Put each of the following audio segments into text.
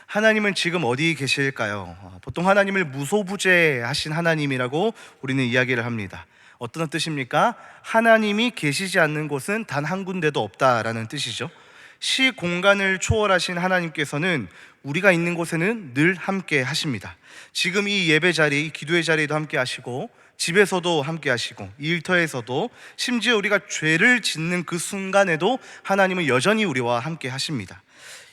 하나님은 지금 어디 계실까요? 보통 하나님을 무소부재하신 하나님이라고 우리는 이야기를 합니다. 어떤 뜻입니까? 하나님이 계시지 않는 곳은 단 한 군데도 없다라는 뜻이죠. 시 공간을 초월하신 하나님께서는 우리가 있는 곳에는 늘 함께 하십니다. 지금 이 예배 자리, 이 기도의 자리에도 함께 하시고, 집에서도 함께 하시고, 일터에서도, 심지어 우리가 죄를 짓는 그 순간에도 하나님은 여전히 우리와 함께 하십니다.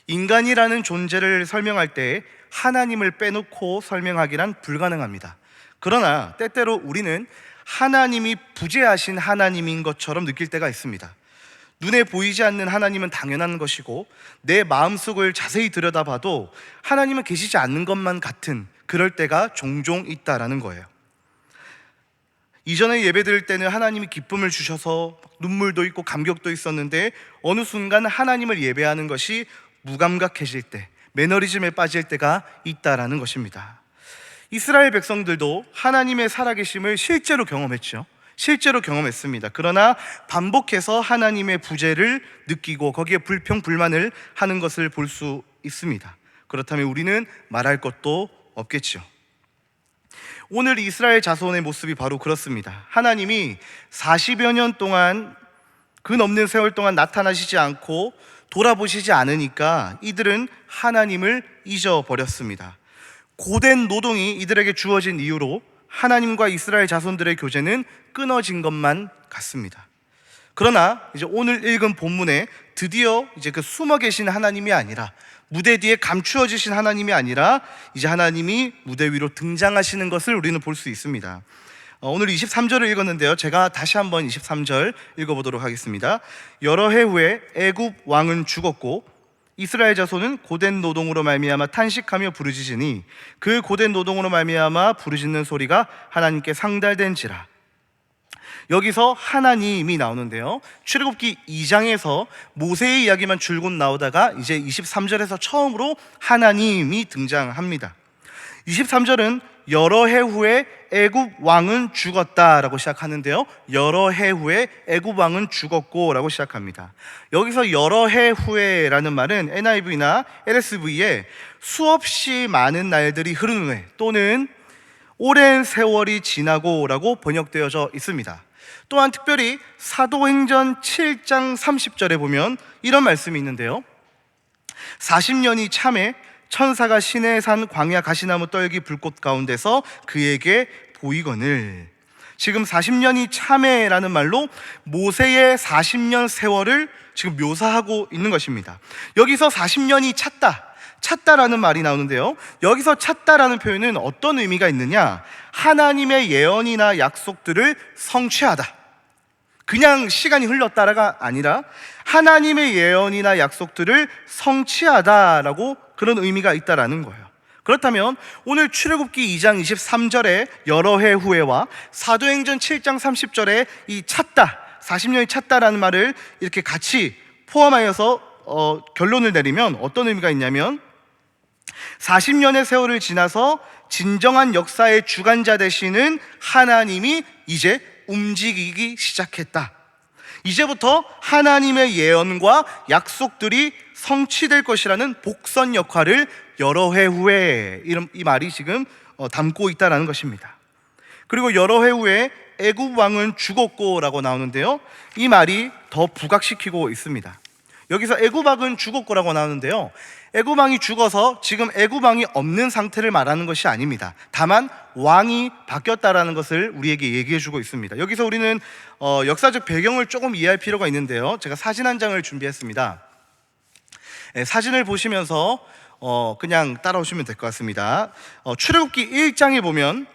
인간이라는 존재를 설명할 때 하나님을 빼놓고 설명하기란 불가능합니다. 그러나 때때로 우리는 하나님이 부재하신 하나님인 것처럼 느낄 때가 있습니다. 눈에 보이지 않는 하나님은 당연한 것이고, 내 마음속을 자세히 들여다봐도 하나님은 계시지 않는 것만 같은 그럴 때가 종종 있다라는 거예요. 이전에 예배 드릴 때는 하나님이 기쁨을 주셔서 눈물도 있고 감격도 있었는데, 어느 순간 하나님을 예배하는 것이 무감각해질 때, 매너리즘에 빠질 때가 있다라는 것입니다. 이스라엘 백성들도 하나님의 살아계심을 실제로 경험했죠. 실제로 경험했습니다. 그러나 반복해서 하나님의 부재를 느끼고 거기에 불평, 불만을 하는 것을 볼 수 있습니다. 그렇다면 우리는 말할 것도 없겠죠. 오늘 이스라엘 자손의 모습이 바로 그렇습니다. 하나님이 40여 년 동안, 그 넘는 세월 동안 나타나시지 않고 돌아보시지 않으니까 이들은 하나님을 잊어버렸습니다. 고된 노동이 이들에게 주어진 이유로 하나님과 이스라엘 자손들의 교제는 끊어진 것만 같습니다. 그러나 이제 오늘 읽은 본문에 드디어 이제 그 숨어 계신 하나님이 아니라, 무대 뒤에 감추어지신 하나님이 아니라 이제 하나님이 무대 위로 등장하시는 것을 우리는 볼 수 있습니다. 오늘 23절을 읽었는데요, 제가 다시 한번 23절 읽어보도록 하겠습니다. 여러 해 후에 애굽 왕은 죽었고 이스라엘 자손은 고된 노동으로 말미암아 탄식하며 부르짖으니 그 고된 노동으로 말미암아 부르짖는 소리가 하나님께 상달된지라. 여기서 하나님이 나오는데요, 출애굽기 2장에서 모세의 이야기만 줄곧 나오다가 이제 23절에서 처음으로 하나님이 등장합니다. 23절은 여러 해 후에 애굽 왕은 죽었다라고 시작하는데요, 여러 해 후에 애굽 왕은 죽었고 라고 시작합니다. 여기서 여러 해 후에라는 말은 NIV나 LSV에 수없이 많은 날들이 흐른 후에 또는 오랜 세월이 지나고 라고 번역되어져 있습니다. 또한 특별히 사도행전 7장 30절에 보면 이런 말씀이 있는데요, 40년이 참에 천사가 시내산 광야 가시나무 떨기 불꽃 가운데서 그에게 보이거늘. 지금 40년이 참에라는 말로 모세의 40년 세월을 지금 묘사하고 있는 것입니다. 여기서 40년이 찼다라는 말이 나오는데요, 여기서 찼다라는 표현은 어떤 의미가 있느냐, 하나님의 예언이나 약속들을 성취하다, 그냥 시간이 흘렀다가 아니라 하나님의 예언이나 약속들을 성취하다라고 그런 의미가 있다라는 거예요. 그렇다면 오늘 출애굽기 2장 23절에 여러 해 후에와 사도행전 7장 30절에 이 찼다, 40년이 찼다라는 말을 이렇게 같이 포함하여서 결론을 내리면 어떤 의미가 있냐면, 40년의 세월을 지나서 진정한 역사의 주관자 되시는 하나님이 이제 움직이기 시작했다. 이제부터 하나님의 예언과 약속들이 성취될 것이라는 복선 역할을 여러 해 후에, 이 말이 지금 담고 있다는 것입니다. 그리고 여러 해 후에 애굽 왕은 죽었고 라고 나오는데요, 이 말이 더 부각시키고 있습니다. 여기서 애굽 왕은 죽었고라고 나오는데요, 애굽 왕이 죽어서 지금 애굽 왕이 없는 상태를 말하는 것이 아닙니다. 다만 왕이 바뀌었다라는 것을 우리에게 얘기해 주고 있습니다. 여기서 우리는 역사적 배경을 조금 이해할 필요가 있는데요, 제가 사진 한 장을 준비했습니다. 사진을 보시면서 그냥 따라오시면 될 것 같습니다. 출애굽기 1장에 보면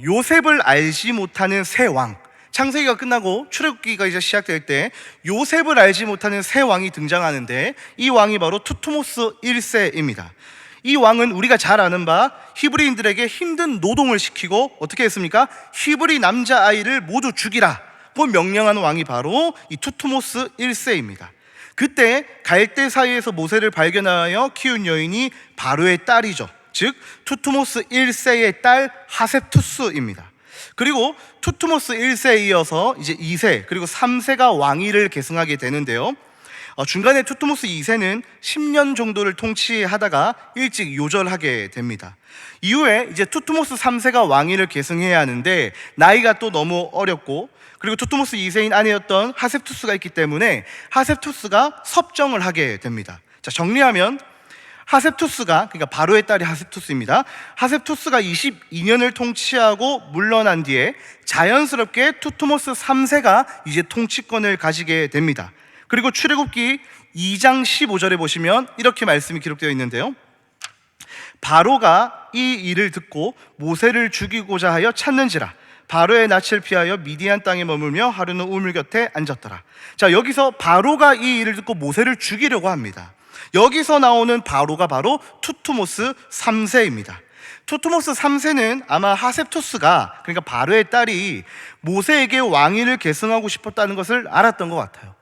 요셉을 알지 못하는 새 왕, 창세기가 끝나고 출애굽기가 이제 시작될 때 요셉을 알지 못하는 새 왕이 등장하는데, 이 왕이 바로 투트모스 1세입니다. 이 왕은 우리가 잘 아는 바 히브리인들에게 힘든 노동을 시키고 어떻게 했습니까? 히브리 남자아이를 모두 죽이라 고 명령한 왕이 바로 이 투트모스 1세입니다. 그때 갈대 사이에서 모세를 발견하여 키운 여인이 바로의 딸이죠. 즉 투트모스 1세의 딸 하셉투스입니다. 그리고 투트모스 1세에 이어서 이제 2세 그리고 3세가 왕위를 계승하게 되는데요, 중간에 투트모스 2세는 10년 정도를 통치하다가 일찍 요절하게 됩니다. 이후에 이제 투트모스 3세가 왕위를 계승해야 하는데 나이가 또 너무 어렸고, 그리고 투트모스 2세인 아내였던 하셉투스가 있기 때문에 하셉투스가 섭정을 하게 됩니다. 자, 정리하면 하셉투스가, 그러니까 바로의 딸이 하셉투스입니다. 하셉투스가 22년을 통치하고 물러난 뒤에 자연스럽게 투트모스 3세가 이제 통치권을 가지게 됩니다. 그리고 출애굽기 2장 15절에 보시면 이렇게 말씀이 기록되어 있는데요. 바로가 이 일을 듣고 모세를 죽이고자 하여 찾는지라 바로의 낯을 피하여 미디안 땅에 머물며 하루는 우물 곁에 앉았더라. 자, 여기서 바로가 이 일을 듣고 모세를 죽이려고 합니다. 여기서 나오는 바로가 바로 투트모스 3세입니다. 투트모스 3세는 아마 하셉투스가, 그러니까 바로의 딸이 모세에게 왕위를 계승하고 싶었다는 것을 알았던 것 같아요.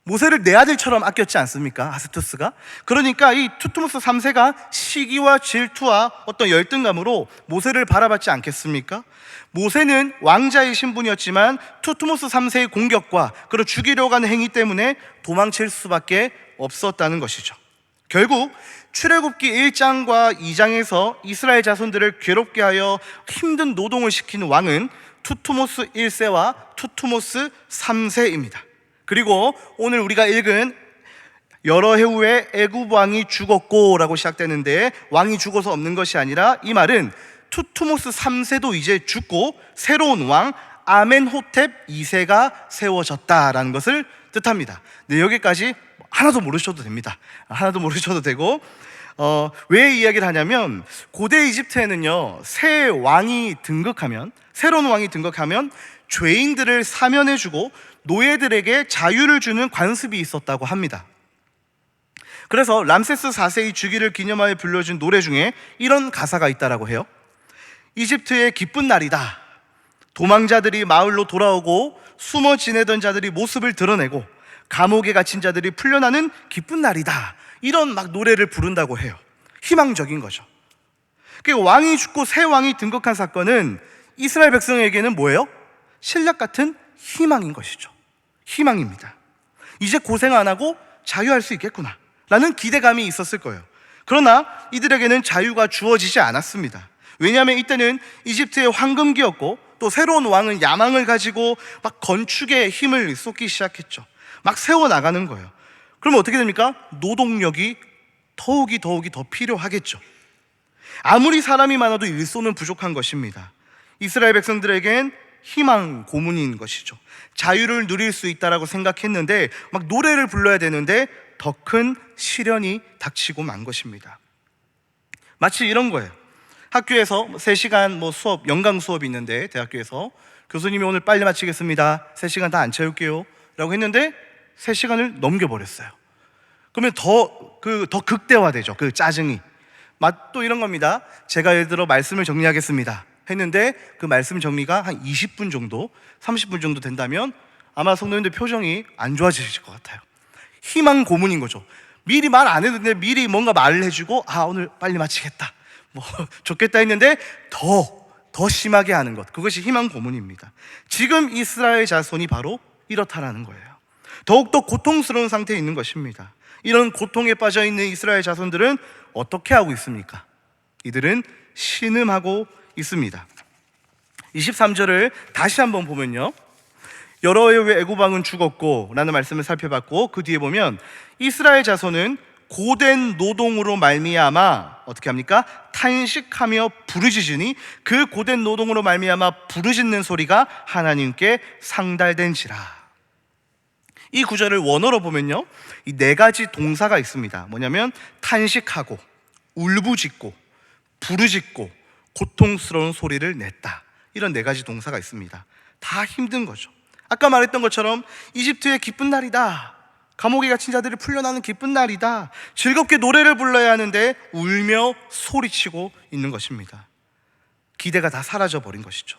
모세를 내 아들처럼 아꼈지 않습니까? 하셉투스가. 그러니까 이 투트모스 3세가 시기와 질투와 어떤 열등감으로 모세를 바라봤지 않겠습니까? 모세는 왕자의 신분이었지만 투트모스 3세의 공격과 그를 죽이려고 하는 행위 때문에 도망칠 수밖에 없었다는 것이죠. 결국 출애굽기 1장과 2장에서 이스라엘 자손들을 괴롭게 하여 힘든 노동을 시키는 왕은 투트모스 1세와 투트모스 3세입니다. 그리고 오늘 우리가 읽은 여러 해 후에 애굽 왕이 죽었고 라고 시작되는데, 왕이 죽어서 없는 것이 아니라 이 말은 투트모스 3세도 이제 죽고 새로운 왕 아멘호텝 2세가 세워졌다라는 것을 뜻합니다. 네, 여기까지 하나도 모르셔도 됩니다. 하나도 모르셔도 되고, 왜 이야기를 하냐면 고대 이집트에는요, 새로운 왕이 등극하면 죄인들을 사면해주고 노예들에게 자유를 주는 관습이 있었다고 합니다. 그래서 람세스 4세의 주기를 기념하여 불러준 노래 중에 이런 가사가 있다라고 해요. 이집트의 기쁜 날이다. 도망자들이 마을로 돌아오고 숨어 지내던 자들이 모습을 드러내고 감옥에 갇힌 자들이 풀려나는 기쁜 날이다. 이런 막 노래를 부른다고 해요. 희망적인 거죠. 왕이 죽고 새 왕이 등극한 사건은 이스라엘 백성에게는 뭐예요? 신락 같은 희망인 것이죠. 희망입니다. 이제 고생 안 하고 자유할 수 있겠구나 라는 기대감이 있었을 거예요. 그러나 이들에게는 자유가 주어지지 않았습니다. 왜냐하면 이때는 이집트의 황금기였고, 또 새로운 왕은 야망을 가지고 막 건축에 힘을 쏟기 시작했죠. 막 세워나가는 거예요. 그러면 어떻게 됩니까? 노동력이 더욱이 더 필요하겠죠. 아무리 사람이 많아도 일손은 부족한 것입니다. 이스라엘 백성들에겐 희망 고문인 것이죠. 자유를 누릴 수 있다라고 생각했는데 막 노래를 불러야 되는데 더 큰 시련이 닥치고 만 것입니다. 마치 이런 거예요. 학교에서 3시간 수업, 연강 수업이 있는데 대학교에서 교수님이 오늘 빨리 마치겠습니다. 3시간 다 안 채울게요 라고 했는데 3시간을 넘겨버렸어요. 그러면 더 극대화되죠. 그 짜증이. 또 이런 겁니다. 제가 예를 들어 말씀을 정리하겠습니다 했는데 그 말씀 정리가 한 20분 정도, 30분 정도 된다면 아마 성도님들 표정이 안 좋아지실 것 같아요. 희망 고문인 거죠. 미리 말 안 했는데 미리 뭔가 말을 해주고 오늘 빨리 마치겠다, 좋겠다 했는데 더 심하게 하는 것, 그것이 희망 고문입니다. 지금 이스라엘 자손이 바로 이렇다라는 거예요. 더욱더 고통스러운 상태에 있는 것입니다. 이런 고통에 빠져있는 이스라엘 자손들은 어떻게 하고 있습니까? 이들은 신음하고 있습니다. 23절을 다시 한번 보면요, 여러 해 후에 애굽 왕은 죽었고 라는 말씀을 살펴봤고, 그 뒤에 보면 이스라엘 자손은 고된 노동으로 말미암아 어떻게 합니까? 탄식하며 부르짖으니 그 고된 노동으로 말미암아 부르짖는 소리가 하나님께 상달된지라. 이 구절을 원어로 보면요, 이 4가지 동사가 있습니다. 뭐냐면 탄식하고, 울부짖고, 부르짖고, 고통스러운 소리를 냈다. 이런 4가지 동사가 있습니다. 다 힘든 거죠. 아까 말했던 것처럼 이집트의 기쁜 날이다, 감옥에 갇힌 자들이 풀려나는 기쁜 날이다, 즐겁게 노래를 불러야 하는데 울며 소리치고 있는 것입니다. 기대가 다 사라져버린 것이죠.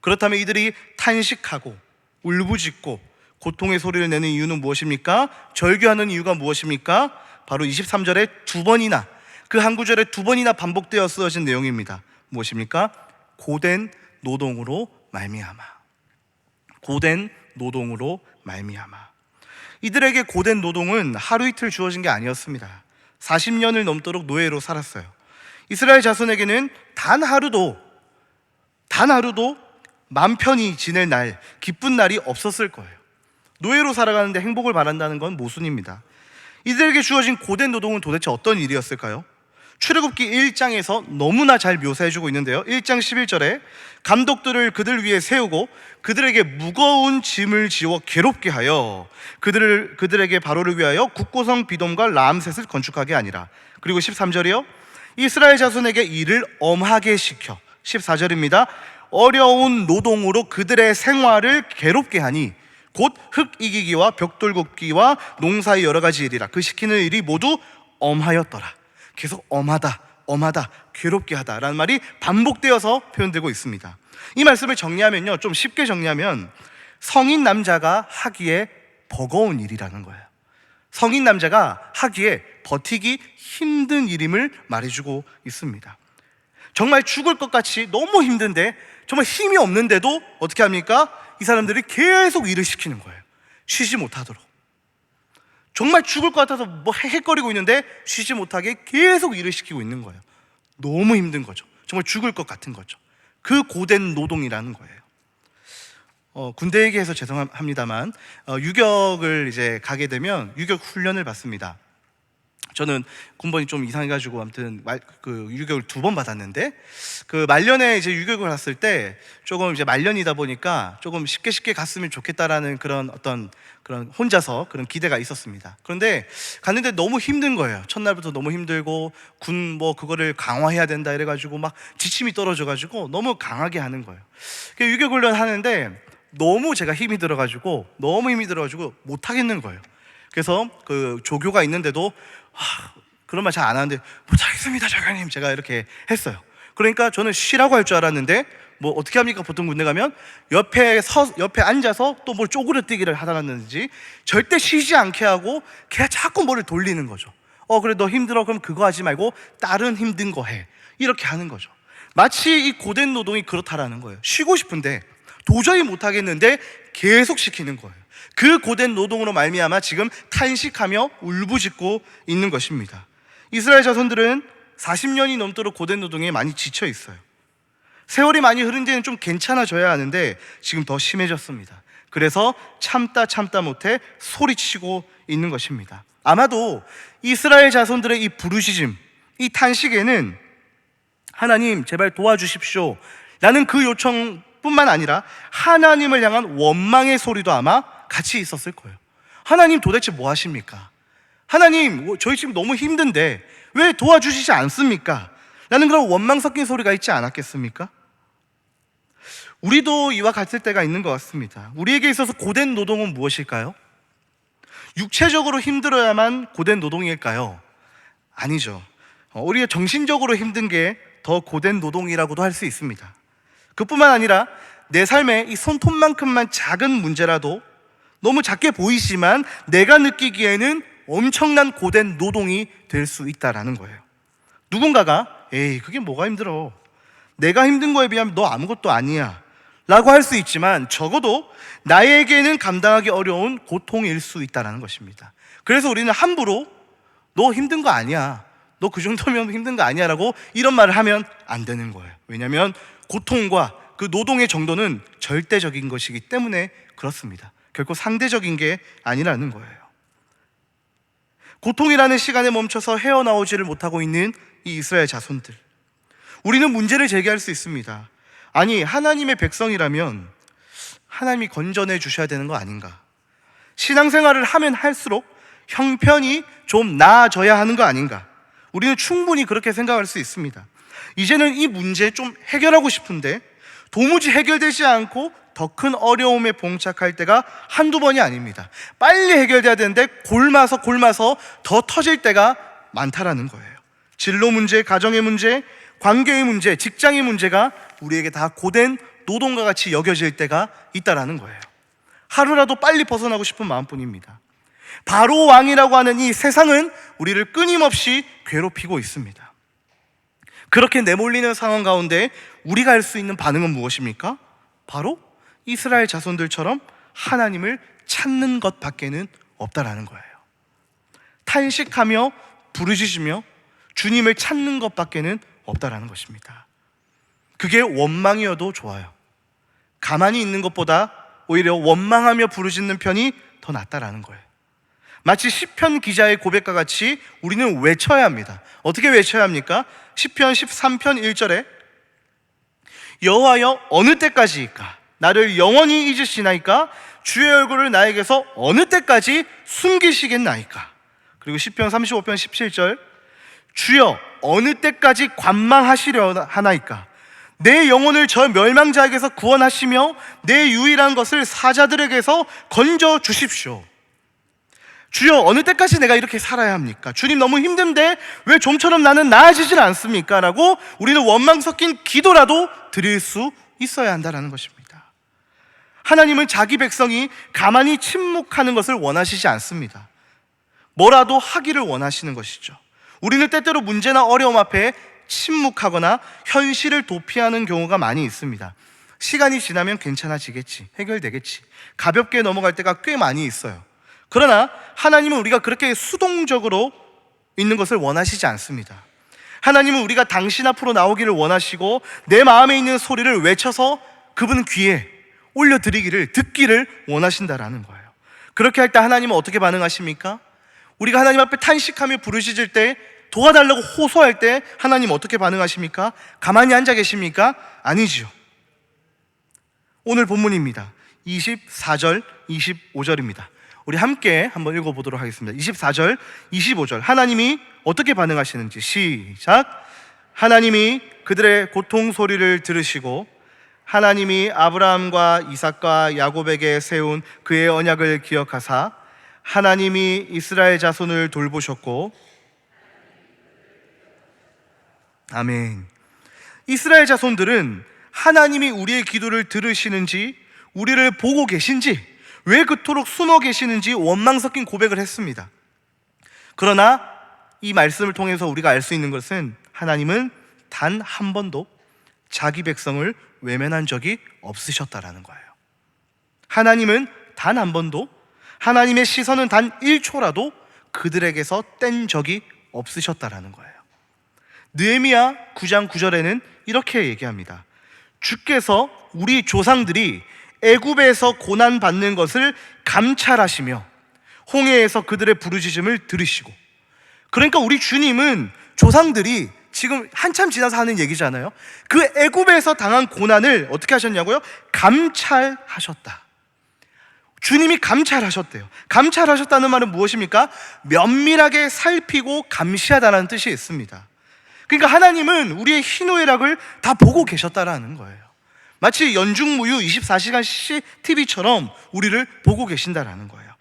그렇다면 이들이 탄식하고 울부짖고 고통의 소리를 내는 이유는 무엇입니까? 절규하는 이유가 무엇입니까? 바로 23절에 2번이나, 그 한 구절에 2번이나 반복되어 쓰여진 내용입니다. 무엇입니까? 고된 노동으로 말미암아. 고된 노동으로 말미암아. 이들에게 고된 노동은 하루 이틀 주어진 게 아니었습니다. 40년을 넘도록 노예로 살았어요. 이스라엘 자손에게는 단 하루도 맘 편히 지낼 날, 기쁜 날이 없었을 거예요. 노예로 살아가는데 행복을 바란다는 건 모순입니다. 이들에게 주어진 고된 노동은 도대체 어떤 일이었을까요? 출애굽기 1장에서 너무나 잘 묘사해주고 있는데요. 1장 11절에 감독들을 그들 위에 세우고 그들에게 무거운 짐을 지워 괴롭게 하여 그들에게 바로를 위하여 국고성 비돔과 라암셋을 건축하게 하니라. 그리고 13절이요, 이스라엘 자손에게 일을 엄하게 시켜, 14절입니다, 어려운 노동으로 그들의 생활을 괴롭게 하니 곧 흙 이기기와 벽돌 굽기와 농사의 여러 가지 일이라. 그 시키는 일이 모두 엄하였더라. 계속 엄하다, 괴롭게 하다라는 말이 반복되어서 표현되고 있습니다. 이 말씀을 정리하면요, 좀 쉽게 정리하면 성인 남자가 하기에 버거운 일이라는 거예요. 성인 남자가 하기에 버티기 힘든 일임을 말해주고 있습니다. 정말 죽을 것 같이 너무 힘든데, 정말 힘이 없는데도 어떻게 합니까? 이 사람들이 계속 일을 시키는 거예요. 쉬지 못하도록. 정말 죽을 것 같아서 뭐 헥헥거리고 있는데 쉬지 못하게 계속 일을 시키고 있는 거예요. 너무 힘든 거죠. 정말 죽을 것 같은 거죠. 그 고된 노동이라는 거예요. 군대 얘기해서 죄송합니다만, 유격을 이제 가게 되면 유격 훈련을 받습니다. 저는 군번이 좀 이상해가지고 아무튼 유격을 2번 받았는데, 그 말년에 이제 유격을 갔을 때 조금 이제 말년이다 보니까 조금 쉽게 갔으면 좋겠다라는 그런 혼자서 그런 기대가 있었습니다. 그런데 갔는데 너무 힘든 거예요. 첫날부터 너무 힘들고 군 그거를 강화해야 된다 이래가지고 막 지침이 떨어져가지고 너무 강하게 하는 거예요. 유격 훈련 하는데 너무 제가 힘이 들어가지고 못 하겠는 거예요. 그래서 그 조교가 있는데도 그런 말 잘 안 하는데 못하겠습니다 장관님, 제가 이렇게 했어요. 그러니까 저는 쉬라고 할 줄 알았는데 어떻게 합니까? 보통 군대 가면 옆에 앉아서 또 뭘 쪼그려뜨기를 하다라든지 절대 쉬지 않게 하고 걔가 자꾸 뭐를 돌리는 거죠. 그래 너 힘들어? 그럼 그거 하지 말고 다른 힘든 거 해. 이렇게 하는 거죠. 마치 이 고된 노동이 그렇다라는 거예요. 쉬고 싶은데 도저히 못하겠는데 계속 시키는 거예요. 그 고된 노동으로 말미암아 지금 탄식하며 울부짖고 있는 것입니다. 이스라엘 자손들은 40년이 넘도록 고된 노동에 많이 지쳐 있어요. 세월이 많이 흐른 데는 좀 괜찮아져야 하는데 지금 더 심해졌습니다. 그래서 참다 못해 소리치고 있는 것입니다. 아마도 이스라엘 자손들의 이 부르짖음, 이 탄식에는 하나님 제발 도와주십시오 라는 그 요청뿐만 아니라 하나님을 향한 원망의 소리도 아마 같이 있었을 거예요. 하나님 도대체 뭐 하십니까? 하나님 저희 지금 너무 힘든데 왜 도와주시지 않습니까? 라는 그런 원망 섞인 소리가 있지 않았겠습니까? 우리도 이와 같을 때가 있는 것 같습니다. 우리에게 있어서 고된 노동은 무엇일까요? 육체적으로 힘들어야만 고된 노동일까요? 아니죠. 우리가 정신적으로 힘든 게 더 고된 노동이라고도 할 수 있습니다. 그뿐만 아니라 내 삶에 이 손톱만큼만 작은 문제라도 너무 작게 보이지만 내가 느끼기에는 엄청난 고된 노동이 될 수 있다라는 거예요. 누군가가 에이 그게 뭐가 힘들어, 내가 힘든 거에 비하면 너 아무것도 아니야 라고 할 수 있지만 적어도 나에게는 감당하기 어려운 고통일 수 있다는 것입니다. 그래서 우리는 함부로 너 힘든 거 아니야, 너 그 정도면 힘든 거 아니야 라고 이런 말을 하면 안 되는 거예요. 왜냐하면 고통과 그 노동의 정도는 절대적인 것이기 때문에 그렇습니다. 결코 상대적인 게 아니라는 거예요. 고통이라는 시간에 멈춰서 헤어나오지를 못하고 있는 이 이스라엘 자손들, 우리는 문제를 제기할 수 있습니다. 아니 하나님의 백성이라면 하나님이 건져내 주셔야 되는 거 아닌가? 신앙생활을 하면 할수록 형편이 좀 나아져야 하는 거 아닌가? 우리는 충분히 그렇게 생각할 수 있습니다. 이제는 이 문제 좀 해결하고 싶은데 도무지 해결되지 않고 더 큰 어려움에 봉착할 때가 한두 번이 아닙니다. 빨리 해결돼야 되는데 골마서 더 터질 때가 많다라는 거예요. 진로 문제, 가정의 문제, 관계의 문제, 직장의 문제가 우리에게 다 고된 노동과 같이 여겨질 때가 있다라는 거예요. 하루라도 빨리 벗어나고 싶은 마음뿐입니다. 바로 왕이라고 하는 이 세상은 우리를 끊임없이 괴롭히고 있습니다. 그렇게 내몰리는 상황 가운데 우리가 할 수 있는 반응은 무엇입니까? 바로 이스라엘 자손들처럼 하나님을 찾는 것밖에는 없다라는 거예요. 탄식하며 부르짖으며 주님을 찾는 것밖에는 없다라는 것입니다. 그게 원망이어도 좋아요. 가만히 있는 것보다 오히려 원망하며 부르짖는 편이 더 낫다라는 거예요. 마치 시편 기자의 고백과 같이 우리는 외쳐야 합니다. 어떻게 외쳐야 합니까? 시편 13편 1절에 여호와여 어느 때까지일까? 나를 영원히 잊으시나이까? 주의 얼굴을 나에게서 어느 때까지 숨기시겠나이까? 그리고 시편 35편 17절 주여 어느 때까지 관망하시려 하나이까? 내 영혼을 저 멸망자에게서 구원하시며 내 유일한 것을 사자들에게서 건져 주십시오. 주여 어느 때까지 내가 이렇게 살아야 합니까? 주님 너무 힘든데 왜 좀처럼 나는 나아지질 않습니까? 라고 우리는 원망 섞인 기도라도 드릴 수 있어야 한다는 것입니다. 하나님은 자기 백성이 가만히 침묵하는 것을 원하시지 않습니다. 뭐라도 하기를 원하시는 것이죠. 우리는 때때로 문제나 어려움 앞에 침묵하거나 현실을 도피하는 경우가 많이 있습니다. 시간이 지나면 괜찮아지겠지, 해결되겠지, 가볍게 넘어갈 때가 꽤 많이 있어요. 그러나 하나님은 우리가 그렇게 수동적으로 있는 것을 원하시지 않습니다. 하나님은 우리가 당신 앞으로 나오기를 원하시고 내 마음에 있는 소리를 외쳐서 그분 귀에 올려드리기를, 듣기를 원하신다라는 거예요. 그렇게 할 때 하나님은 어떻게 반응하십니까? 우리가 하나님 앞에 탄식하며 부르짖을 때, 도와달라고 호소할 때 하나님 어떻게 반응하십니까? 가만히 앉아 계십니까? 아니지요. 오늘 본문입니다. 24절, 25절입니다. 우리 함께 한번 읽어보도록 하겠습니다. 24절, 25절 하나님이 어떻게 반응하시는지 시작. 하나님이 그들의 고통 소리를 들으시고 하나님이 아브라함과 이삭과 야곱에게 세운 그의 언약을 기억하사 하나님이 이스라엘 자손을 돌보셨고, 아멘. 이스라엘 자손들은 하나님이 우리의 기도를 들으시는지, 우리를 보고 계신지, 왜 그토록 숨어 계시는지 원망 섞인 고백을 했습니다. 그러나 이 말씀을 통해서 우리가 알 수 있는 것은 하나님은 단 한 번도 자기 백성을 외면한 적이 없으셨다라는 거예요. 하나님은 단 한 번도, 하나님의 시선은 단 1초라도 그들에게서 뗀 적이 없으셨다라는 거예요. 느헤미야 9장 9절에는 이렇게 얘기합니다. 주께서 우리 조상들이 애굽에서 고난받는 것을 감찰하시며 홍해에서 그들의 부르짖음을 들으시고, 그러니까 우리 주님은 조상들이 지금 한참 지나서 하는 얘기잖아요. 그 애굽에서 당한 고난을 어떻게 하셨냐고요? 감찰하셨다. 주님이 감찰하셨대요. 감찰하셨다는 말은 무엇입니까? 면밀하게 살피고 감시하다는 뜻이 있습니다. 그러니까 하나님은 우리의 희노애락을 다 보고 계셨다라는 거예요. 마치 연중무휴 24시간 CCTV처럼 우리를 보고 계신다라는 거예요.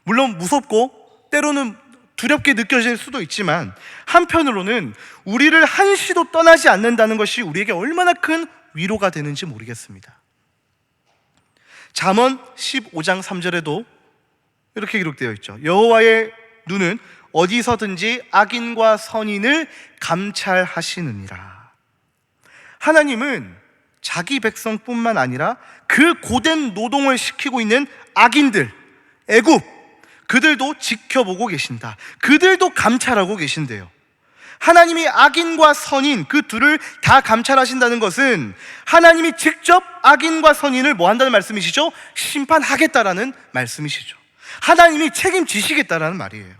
물론 무섭고 때로는 두렵게 느껴질 수도 있지만 한편으로는 우리를 한시도 떠나지 않는다는 것이 우리에게 얼마나 큰 위로가 되는지 모르겠습니다. 잠언 15장 3절에도 이렇게 기록되어 있죠. 여호와의 눈은 어디서든지 악인과 선인을 감찰하시느니라. 하나님은 자기 백성뿐만 아니라 그 고된 노동을 시키고 있는 악인들, 애굽, 그들도 지켜보고 계신다. 그들도 감찰하고 계신대요. 하나님이 악인과 선인 그 둘을 다 감찰하신다는 것은 하나님이 직접 악인과 선인을 뭐 한다는 말씀이시죠? 심판하겠다라는 말씀이시죠. 하나님이 책임지시겠다라는 말이에요.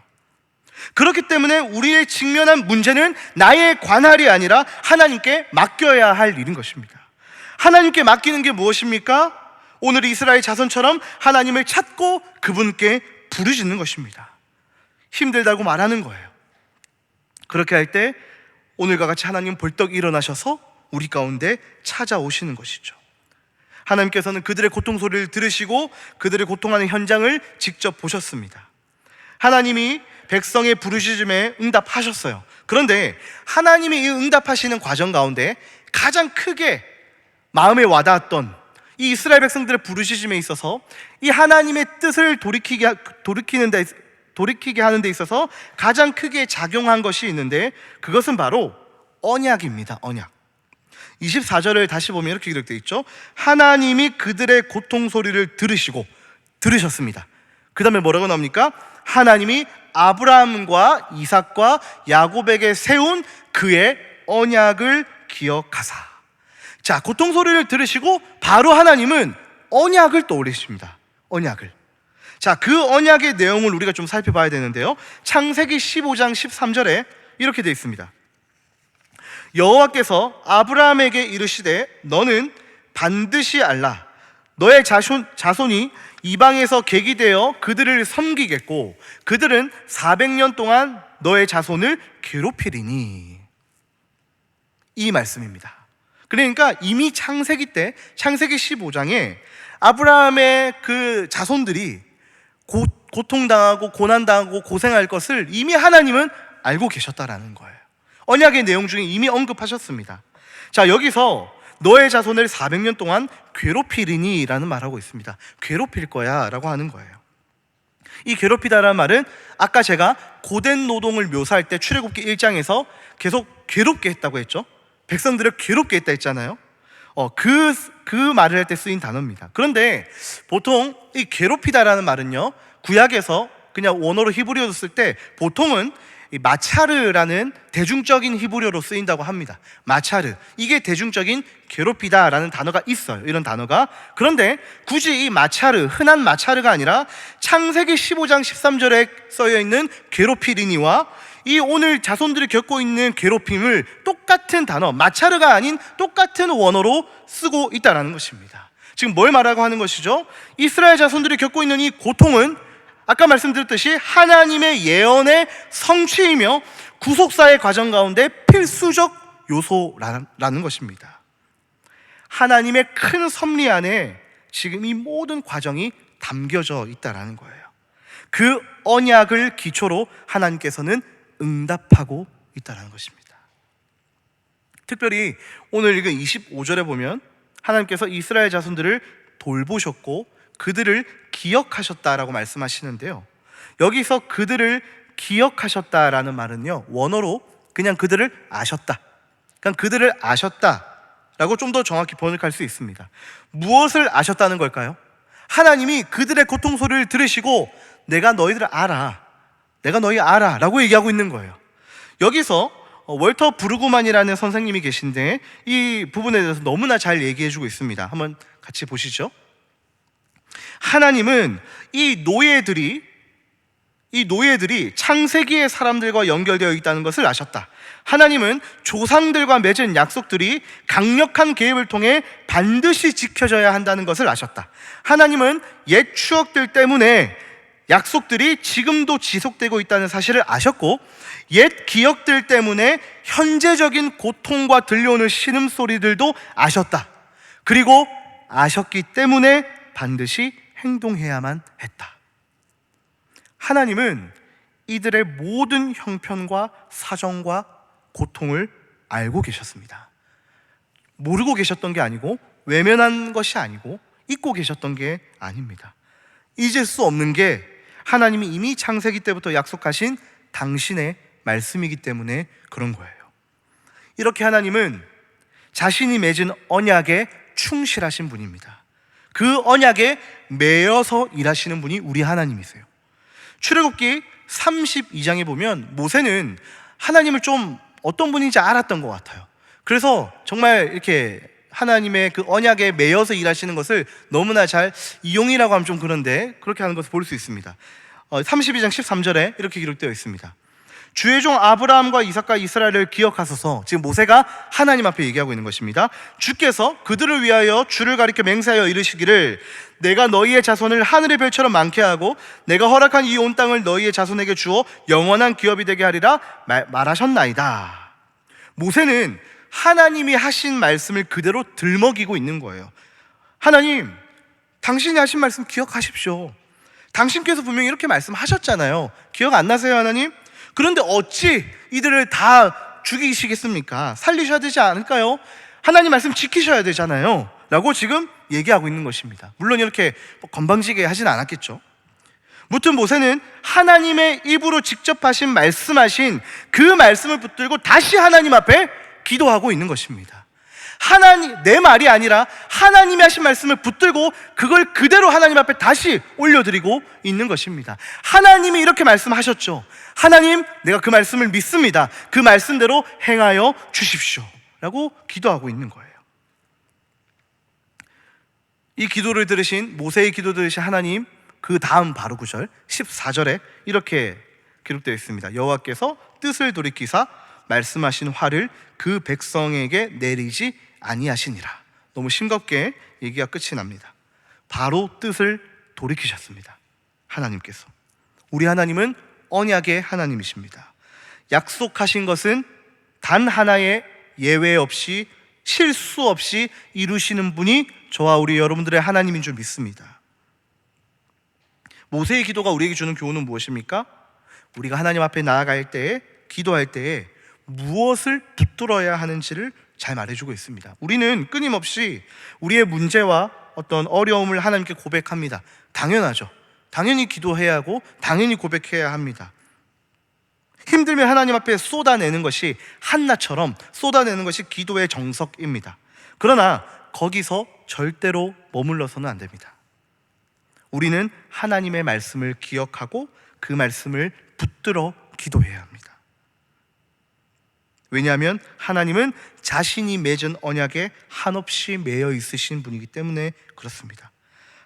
그렇기 때문에 우리의 직면한 문제는 나의 관할이 아니라 하나님께 맡겨야 할 일인 것입니다. 하나님께 맡기는 게 무엇입니까? 오늘 이스라엘 자손처럼 하나님을 찾고 그분께 부르짖는 것입니다. 힘들다고 말하는 거예요. 그렇게 할 때 오늘과 같이 하나님 벌떡 일어나셔서 우리 가운데 찾아오시는 것이죠. 하나님께서는 그들의 고통 소리를 들으시고 그들의 고통하는 현장을 직접 보셨습니다. 하나님이 백성의 부르짖음에 응답하셨어요. 그런데 하나님이 이 응답하시는 과정 가운데 가장 크게 마음에 와닿았던 이 이스라엘 백성들의 부르짖음에 있어서 이 하나님의 뜻을 돌이키게 하는 데 있어서 가장 크게 작용한 것이 있는데 그것은 바로 언약입니다. 언약. 24절을 다시 보면 이렇게 기록되어 있죠. 하나님이 그들의 고통 소리를 들으셨습니다. 그 다음에 뭐라고 나옵니까? 하나님이 아브라함과 이삭과 야곱에게 세운 그의 언약을 기억하사. 자, 고통 소리를 들으시고 바로 하나님은 언약을 떠올리십니다. 언약을. 자, 그 언약의 내용을 우리가 좀 살펴봐야 되는데요, 창세기 15장 13절에 이렇게 되어 있습니다. 여호와께서 아브라함에게 이르시되 너는 반드시 알라. 너의 자손이 이방에서 객이되어 그들을 섬기겠고 그들은 400년 동안 너의 자손을 괴롭히리니. 이 말씀입니다. 그러니까 이미 창세기 때, 창세기 15장에 아브라함의 그 자손들이 고통당하고 고난당하고 고생할 것을 이미 하나님은 알고 계셨다라는 거예요. 언약의 내용 중에 이미 언급하셨습니다. 자, 여기서 너의 자손을 400년 동안 괴롭히리니 라는 말하고 있습니다. 괴롭힐 거야 라고 하는 거예요. 이 괴롭히다라는 말은 아까 제가 고된 노동을 묘사할 때 출애굽기 1장에서 계속 괴롭게 했다고 했죠. 백성들을 괴롭게 했다 했잖아요. 그 말을 할 때 쓰인 단어입니다. 그런데 보통 이 괴롭히다라는 말은요, 구약에서 그냥 원어로 히브리어로 쓸 때 보통은 이 마차르라는 대중적인 히브리어로 쓰인다고 합니다. 마차르, 이게 대중적인 괴롭히다라는 단어가 있어요. 이런 단어가. 그런데 굳이 이 마차르, 흔한 마차르가 아니라 창세기 15장 13절에 써있는 괴롭히리니와 이 오늘 자손들이 겪고 있는 괴롭힘을 똑같은 단어, 마차르가 아닌 똑같은 원어로 쓰고 있다는 것입니다. 지금 뭘 말하고 하는 것이죠? 이스라엘 자손들이 겪고 있는 이 고통은 아까 말씀드렸듯이 하나님의 예언의 성취이며 구속사의 과정 가운데 필수적 요소라는 것입니다. 하나님의 큰 섭리 안에 지금 이 모든 과정이 담겨져 있다는 거예요. 그 언약을 기초로 하나님께서는 응답하고 있다는 것입니다. 특별히 오늘 읽은 25절에 보면 하나님께서 이스라엘 자손들을 돌보셨고 그들을 기억하셨다라고 말씀하시는데요, 여기서 그들을 기억하셨다라는 말은요, 원어로 그냥 그들을 아셨다, 그냥 그들을 아셨다라고 좀 더 정확히 번역할 수 있습니다. 무엇을 아셨다는 걸까요? 하나님이 그들의 고통 소리를 들으시고 내가 너희들을 알아, 내가 너희 알아 라고 얘기하고 있는 거예요. 여기서 월터 브루그만이라는 선생님이 계신데 이 부분에 대해서 너무나 잘 얘기해주고 있습니다. 한번 같이 보시죠. 하나님은 이 노예들이 창세기의 사람들과 연결되어 있다는 것을 아셨다. 하나님은 조상들과 맺은 약속들이 강력한 계획을 통해 반드시 지켜져야 한다는 것을 아셨다. 하나님은 옛 추억들 때문에 약속들이 지금도 지속되고 있다는 사실을 아셨고 옛 기억들 때문에 현재적인 고통과 들려오는 신음소리들도 아셨다. 그리고 아셨기 때문에 반드시 행동해야만 했다. 하나님은 이들의 모든 형편과 사정과 고통을 알고 계셨습니다. 모르고 계셨던 게 아니고 외면한 것이 아니고 잊고 계셨던 게 아닙니다. 잊을 수 없는 게 하나님이 이미 창세기 때부터 약속하신 당신의 말씀이기 때문에 그런 거예요. 이렇게 하나님은 자신이 맺은 언약에 충실하신 분입니다. 그 언약에 매여서 일하시는 분이 우리 하나님이세요. 출애굽기 32장에 보면 모세는 하나님을 좀 어떤 분인지 알았던 것 같아요. 그래서 정말 이렇게 하나님의 그 언약에 매여서 일하시는 것을 너무나 잘 이용이라고 하면 좀 그런데 그렇게 하는 것을 볼 수 있습니다. 32장 13절에 이렇게 기록되어 있습니다. 주의 종 아브라함과 이삭과 이스라엘을 기억하소서. 지금 모세가 하나님 앞에 얘기하고 있는 것입니다. 주께서 그들을 위하여 주를 가리켜 맹세하여 이르시기를 내가 너희의 자손을 하늘의 별처럼 많게 하고 내가 허락한 이 온 땅을 너희의 자손에게 주어 영원한 기업이 되게 하리라 말하셨나이다. 모세는 하나님이 하신 말씀을 그대로 들먹이고 있는 거예요. 하나님, 당신이 하신 말씀 기억하십시오. 당신께서 분명히 이렇게 말씀하셨잖아요. 기억 안 나세요, 하나님? 그런데 어찌 이들을 다 죽이시겠습니까? 살리셔야 되지 않을까요? 하나님 말씀 지키셔야 되잖아요 라고 지금 얘기하고 있는 것입니다. 물론 이렇게 건방지게 하진 않았겠죠. 무튼 모세는 하나님의 입으로 직접 말씀하신 그 말씀을 붙들고 다시 하나님 앞에 기도하고 있는 것입니다. 내 말이 아니라 하나님이 하신 말씀을 붙들고 그걸 그대로 하나님 앞에 다시 올려드리고 있는 것입니다. 하나님이 이렇게 말씀하셨죠. 하나님, 내가 그 말씀을 믿습니다. 그 말씀대로 행하여 주십시오 라고 기도하고 있는 거예요. 이 기도를 들으신, 모세의 기도 들으신 하나님, 그 다음 바로 구절 14절에 이렇게 기록되어 있습니다. 여호와께서 뜻을 돌이키사 말씀하신 화를 그 백성에게 내리지 아니하시니라. 너무 싱겁게 얘기가 끝이 납니다. 바로 뜻을 돌이키셨습니다. 하나님께서. 우리 하나님은 언약의 하나님이십니다. 약속하신 것은 단 하나의 예외 없이, 실수 없이 이루시는 분이 저와 우리 여러분들의 하나님인 줄 믿습니다. 모세의 기도가 우리에게 주는 교훈은 무엇입니까? 우리가 하나님 앞에 나아갈 때에, 기도할 때에 무엇을 붙들어야 하는지를 잘 말해주고 있습니다. 우리는 끊임없이 우리의 문제와 어떤 어려움을 하나님께 고백합니다. 당연하죠. 당연히 기도해야 하고 당연히 고백해야 합니다. 힘들면 하나님 앞에 쏟아내는 것이, 한나처럼 쏟아내는 것이 기도의 정석입니다. 그러나 거기서 절대로 머물러서는 안 됩니다. 우리는 하나님의 말씀을 기억하고 그 말씀을 붙들어 기도해야 합니다. 왜냐하면 하나님은 자신이 맺은 언약에 한없이 매여 있으신 분이기 때문에 그렇습니다.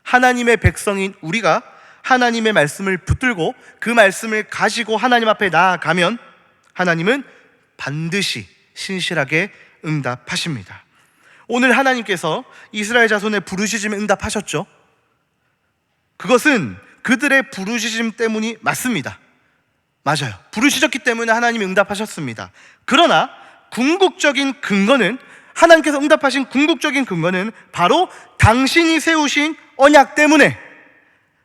하나님의 백성인 우리가 하나님의 말씀을 붙들고 그 말씀을 가지고 하나님 앞에 나아가면 하나님은 반드시 신실하게 응답하십니다. 오늘 하나님께서 이스라엘 자손의 부르짖음에 응답하셨죠. 그것은 그들의 부르짖음 때문이 맞습니다. 맞아요. 부르짖었기 때문에 하나님이 응답하셨습니다. 그러나 궁극적인 근거는, 하나님께서 응답하신 궁극적인 근거는 바로 당신이 세우신 언약 때문에,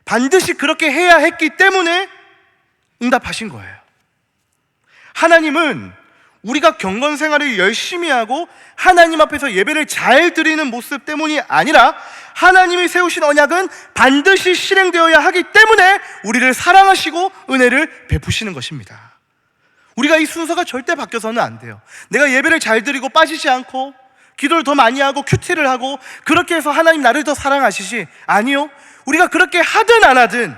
반드시 그렇게 해야 했기 때문에 응답하신 거예요. 하나님은 우리가 경건 생활을 열심히 하고 하나님 앞에서 예배를 잘 드리는 모습 때문이 아니라 하나님이 세우신 언약은 반드시 실행되어야 하기 때문에 우리를 사랑하시고 은혜를 베푸시는 것입니다. 우리가 이 순서가 절대 바뀌어서는 안 돼요. 내가 예배를 잘 드리고 빠지지 않고 기도를 더 많이 하고 큐티를 하고 그렇게 해서 하나님 나를 더 사랑하시지, 아니요. 우리가 그렇게 하든 안 하든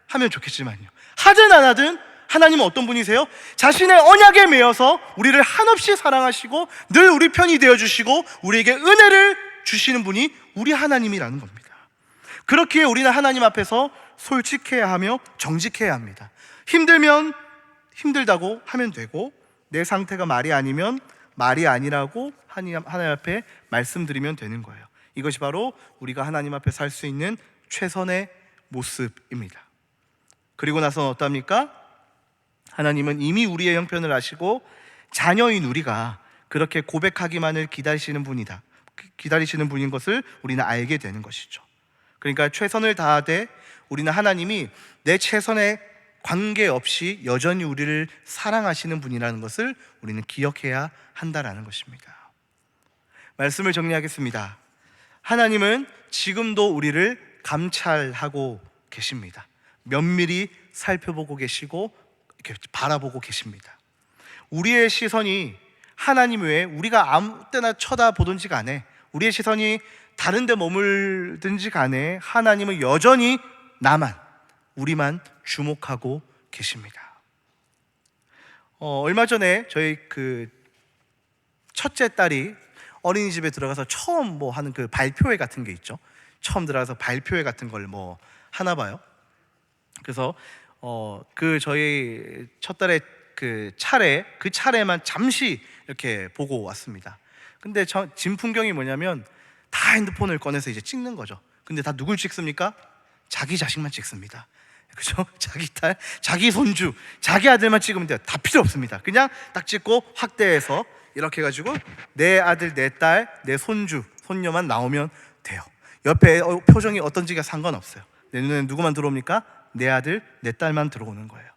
하면 좋겠지만요, 하든 안 하든 하나님은 어떤 분이세요? 자신의 언약에 매여서 우리를 한없이 사랑하시고 늘 우리 편이 되어주시고 우리에게 은혜를 주시는 분이 우리 하나님이라는 겁니다. 그렇기에 우리는 하나님 앞에서 솔직해야 하며 정직해야 합니다. 힘들면 힘들다고 하면 되고, 내 상태가 말이 아니면 말이 아니라고 하나님 앞에 말씀드리면 되는 거예요. 이것이 바로 우리가 하나님 앞에 살 수 있는 최선의 모습입니다. 그리고 나서 어떻습니까? 하나님은 이미 우리의 형편을 아시고 자녀인 우리가 그렇게 고백하기만을 기다리시는 분인 것을 우리는 알게 되는 것이죠. 그러니까 최선을 다하되 우리는 하나님이 내 최선에 관계없이 여전히 우리를 사랑하시는 분이라는 것을 우리는 기억해야 한다는 것입니다. 말씀을 정리하겠습니다. 하나님은 지금도 우리를 감찰하고 계십니다. 면밀히 살펴보고 계시고 이렇게 바라보고 계십니다. 우리의 시선이 하나님 외에 우리가 아무 때나 쳐다보든지 간에, 우리의 시선이 다른 데 머물든지 간에 하나님은 여전히 우리만 주목하고 계십니다. 얼마 전에 저희 그 첫째 딸이 어린이집에 들어가서 처음 하는 그 발표회 같은 게 있죠. 처음 들어가서 발표회 같은 걸 하나 봐요. 그래서 그 저희 첫 딸의 그 차례만 잠시 이렇게 보고 왔습니다. 근데 진 풍경이 뭐냐면 다 핸드폰을 꺼내서 이제 찍는 거죠. 근데 다 누굴 찍습니까? 자기 자식만 찍습니다. 그죠? 자기 딸, 자기 손주, 자기 아들만 찍으면 돼요. 다 필요 없습니다. 그냥 딱 찍고 확대해서 이렇게 해가지고 내 아들, 내 딸, 내 손주, 손녀만 나오면 돼요. 옆에 표정이 어떤지가 상관없어요. 내 눈에는 누구만 들어옵니까? 내 아들, 내 딸만 들어오는 거예요.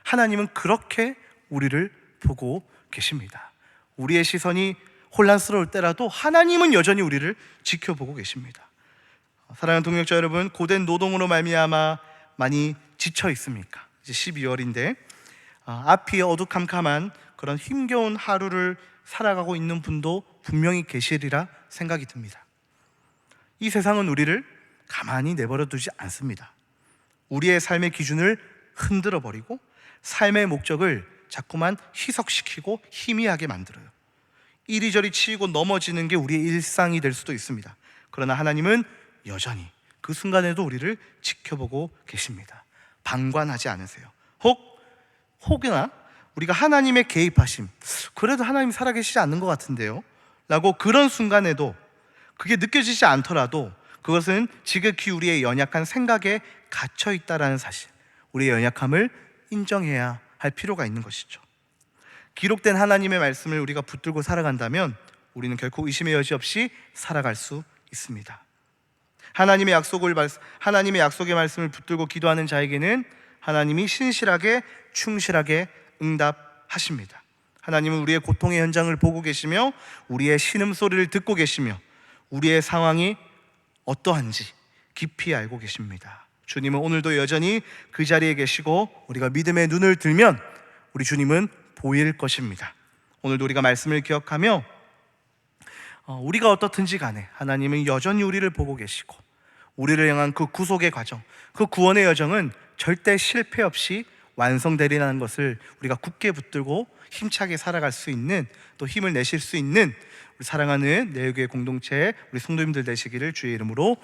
하나님은 그렇게 우리를 보고 계십니다. 우리의 시선이 혼란스러울 때라도 하나님은 여전히 우리를 지켜보고 계십니다. 사랑하는 동역자 여러분, 고된 노동으로 말미암아 많이 지쳐 있습니까? 이제 12월인데 앞이 어두캄캄한 그런 힘겨운 하루를 살아가고 있는 분도 분명히 계시리라 생각이 듭니다. 이 세상은 우리를 가만히 내버려 두지 않습니다. 우리의 삶의 기준을 흔들어 버리고 삶의 목적을 자꾸만 희석시키고 희미하게 만들어요. 이리저리 치이고 넘어지는 게 우리의 일상이 될 수도 있습니다. 그러나 하나님은 여전히 그 순간에도 우리를 지켜보고 계십니다. 방관하지 않으세요. 혹여나 우리가 하나님의 개입하심, 그래도 하나님 살아계시지 않는 것 같은데요 라고 그런 순간에도 그게 느껴지지 않더라도 그것은 지극히 우리의 연약한 생각에 갇혀 있다라는 사실, 우리의 연약함을 인정해야 할 필요가 있는 것이죠. 기록된 하나님의 말씀을 우리가 붙들고 살아간다면 우리는 결코 의심의 여지 없이 살아갈 수 있습니다. 하나님의 약속의 말씀을 붙들고 기도하는 자에게는 하나님이 신실하게 충실하게 응답하십니다. 하나님은 우리의 고통의 현장을 보고 계시며 우리의 신음소리를 듣고 계시며 우리의 상황이 어떠한지 깊이 알고 계십니다. 주님은 오늘도 여전히 그 자리에 계시고 우리가 믿음의 눈을 들면 우리 주님은 보일 것입니다. 오늘도 우리가 말씀을 기억하며 우리가 어떻든지 간에 하나님은 여전히 우리를 보고 계시고 우리를 향한 그 구속의 과정, 그 구원의 여정은 절대 실패 없이 완성되리라는 것을 우리가 굳게 붙들고 힘차게 살아갈 수 있는, 또 힘을 내실 수 있는 우리 사랑하는 내일교회 공동체 우리 성도님들 되시기를 주의 이름으로